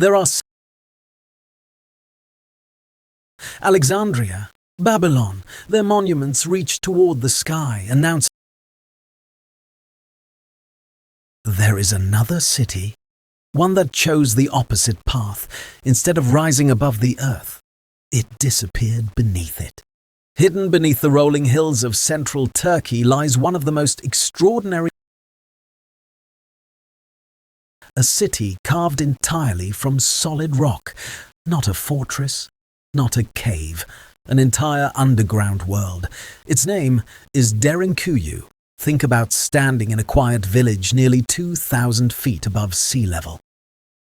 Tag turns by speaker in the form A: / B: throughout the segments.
A: There are Alexandria, Babylon. Their monuments reach toward the sky, announcing there is another city, one that chose the opposite path. Instead of rising above the earth, it disappeared beneath it. Hidden beneath the rolling hills of central Turkey lies one of the most extraordinary, a city carved entirely from solid rock, not a fortress, not a cave, an entire underground world. Its name is Derinkuyu. Think about standing in a quiet village nearly 2,000 feet above sea level.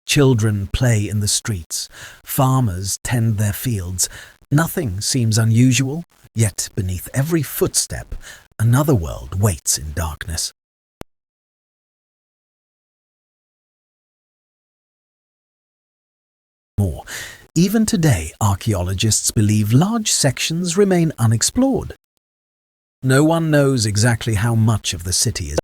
A: Children play in the streets. Farmers tend their fields. Nothing seems unusual, yet beneath every footstep, another world waits in darkness. More. Even today, archaeologists believe large sections remain unexplored. No one knows exactly how much of the city is.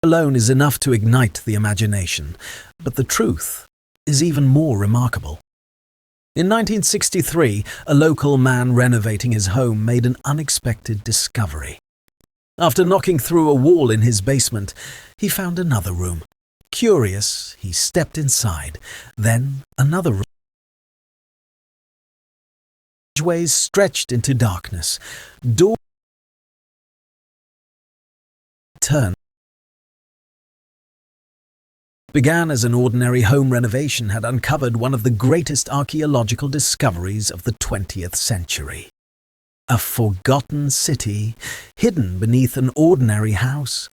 A: Alone is enough to ignite the imagination, but the truth is even more remarkable. In 1963, a local man renovating his home made an unexpected discovery. After knocking through a wall in his basement, he found another room. Curious, he stepped inside, then another room. Ways stretched into darkness. Door turned. Began as an ordinary home renovation had uncovered one of the greatest archaeological discoveries of the 20th century. A forgotten city hidden beneath an ordinary house.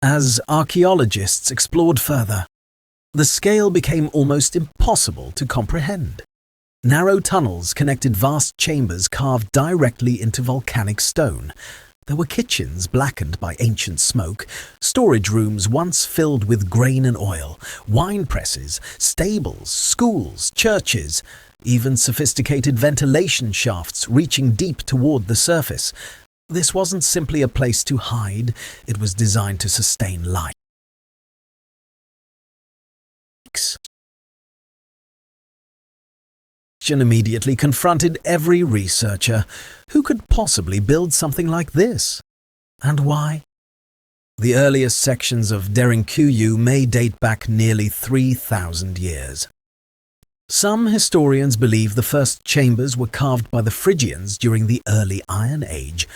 A: As archaeologists explored further, the scale became almost impossible to comprehend. Narrow tunnels connected vast chambers carved directly into volcanic stone. There were kitchens blackened by ancient smoke, storage rooms once filled with grain and oil, wine presses, stables, schools, churches, even sophisticated ventilation shafts reaching deep toward the surface. This wasn't simply a place to hide, it was designed to sustain life. Immediately confronted every researcher. Who could possibly build something like this? And why? The earliest sections of Derinkuyu may date back nearly 3,000 years. Some historians believe the first chambers were carved by the Phrygians during the early Iron Age.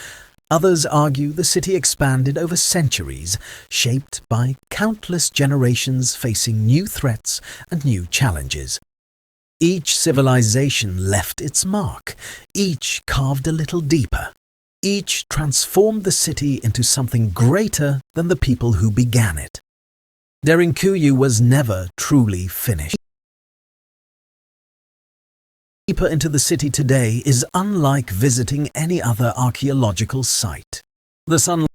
A: Others argue the city expanded over centuries, shaped by countless generations facing new threats and new challenges. Each civilization left its mark, each carved a little deeper, each transformed the city into something greater than the people who began it. Derinkuyu was never truly finished. Deeper into the city today is unlike visiting any other archaeological site. The sunlight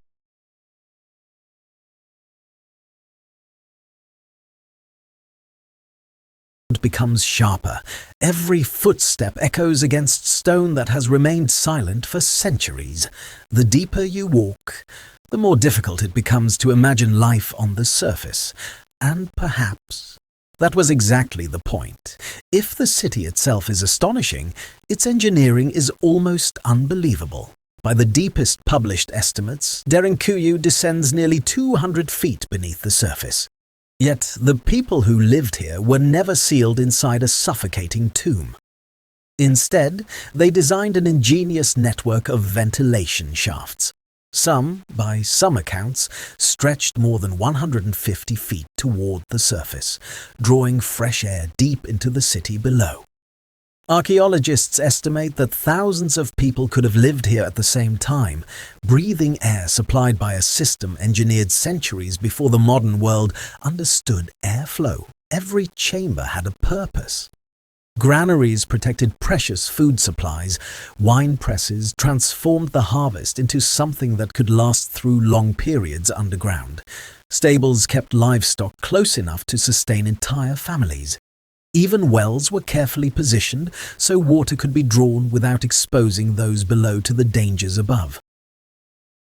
A: becomes sharper. Every footstep echoes against stone that has remained silent for centuries. The deeper you walk, the more difficult it becomes to imagine life on the surface. And perhaps that was exactly the point. If the city itself is astonishing, its engineering is almost unbelievable. By the deepest published estimates, Derinkuyu descends nearly 200 feet beneath the surface. Yet the people who lived here were never sealed inside a suffocating tomb. Instead, they designed an ingenious network of ventilation shafts. Some, by some accounts, stretched more than 150 feet toward the surface, drawing fresh air deep into the city below. Archaeologists estimate that thousands of people could have lived here at the same time, breathing air supplied by a system engineered centuries before the modern world understood airflow. Every chamber had a purpose. Granaries protected precious food supplies. Wine presses transformed the harvest into something that could last through long periods underground. Stables kept livestock close enough to sustain entire families. Even wells were carefully positioned so water could be drawn without exposing those below to the dangers above.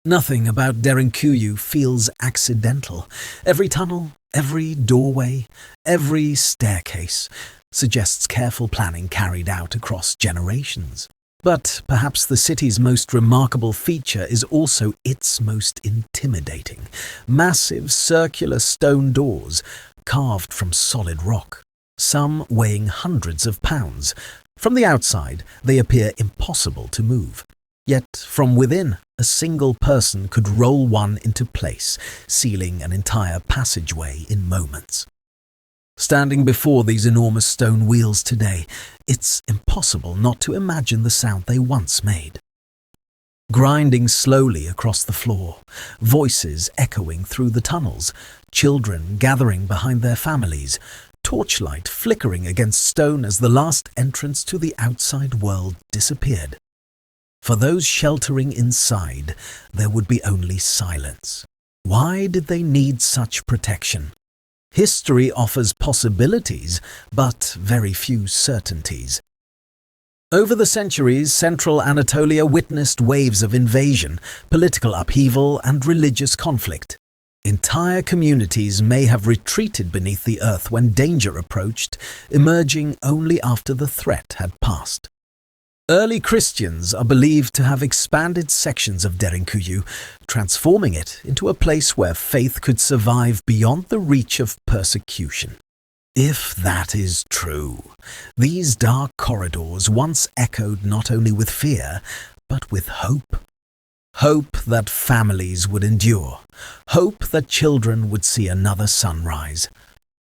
A: Nothing about Derinkuyu feels accidental. Every tunnel, every doorway, every staircase suggests careful planning carried out across generations. But perhaps the city's most remarkable feature is also its most intimidating. Massive circular stone doors carved from solid rock, some weighing hundreds of pounds. From the outside, they appear impossible to move. Yet from within, a single person could roll one into place, sealing an entire passageway in moments. Standing before these enormous stone wheels today, it's impossible not to imagine the sound they once made. Grinding slowly across the floor, voices echoing through the tunnels, children gathering behind their families, torchlight flickering against stone as the last entrance to the outside world disappeared. For those sheltering inside, there would be only silence. Why did they need such protection? History offers possibilities, but very few certainties. Over the centuries, central Anatolia witnessed waves of invasion, political upheaval, and religious conflict. Entire communities may have retreated beneath the earth when danger approached, emerging only after the threat had passed. Early Christians are believed to have expanded sections of Derinkuyu, transforming it into a place where faith could survive beyond the reach of persecution. If that is true, these dark corridors once echoed not only with fear, but with hope. Hope that families would endure. Hope that children would see another sunrise.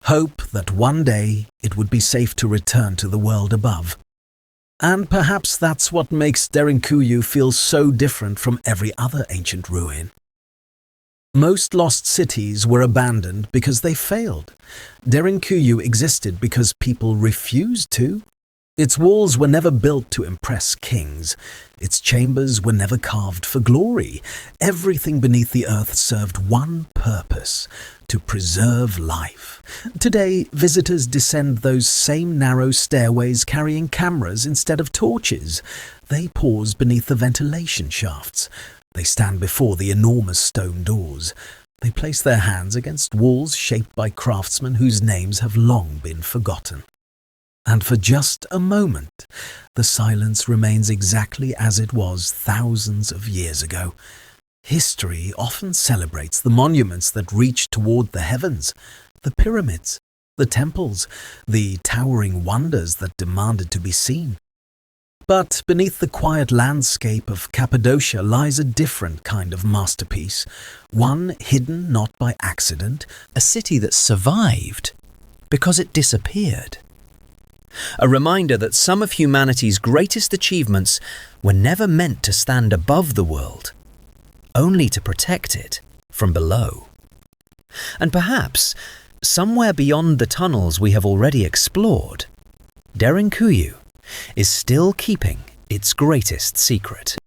A: Hope that one day it would be safe to return to the world above. And perhaps that's what makes Derinkuyu feel so different from every other ancient ruin. Most lost cities were abandoned because they failed. Derinkuyu existed because people refused to. Its walls were never built to impress kings. Its chambers were never carved for glory. Everything beneath the earth served one purpose: to preserve life. Today, visitors descend those same narrow stairways carrying cameras instead of torches. They pause beneath the ventilation shafts. They stand before the enormous stone doors. They place their hands against walls shaped by craftsmen whose names have long been forgotten. And for just a moment, the silence remains exactly as it was thousands of years ago. History often celebrates the monuments that reach toward the heavens, the pyramids, the temples, the towering wonders that demanded to be seen. But beneath the quiet landscape of Cappadocia lies a different kind of masterpiece, one hidden not by accident,
B: a city that survived because it disappeared. A reminder that some of humanity's greatest achievements were never meant to stand above the world, only to protect it from below. And perhaps, somewhere beyond the tunnels we have already explored, Derinkuyu is still keeping its greatest secret.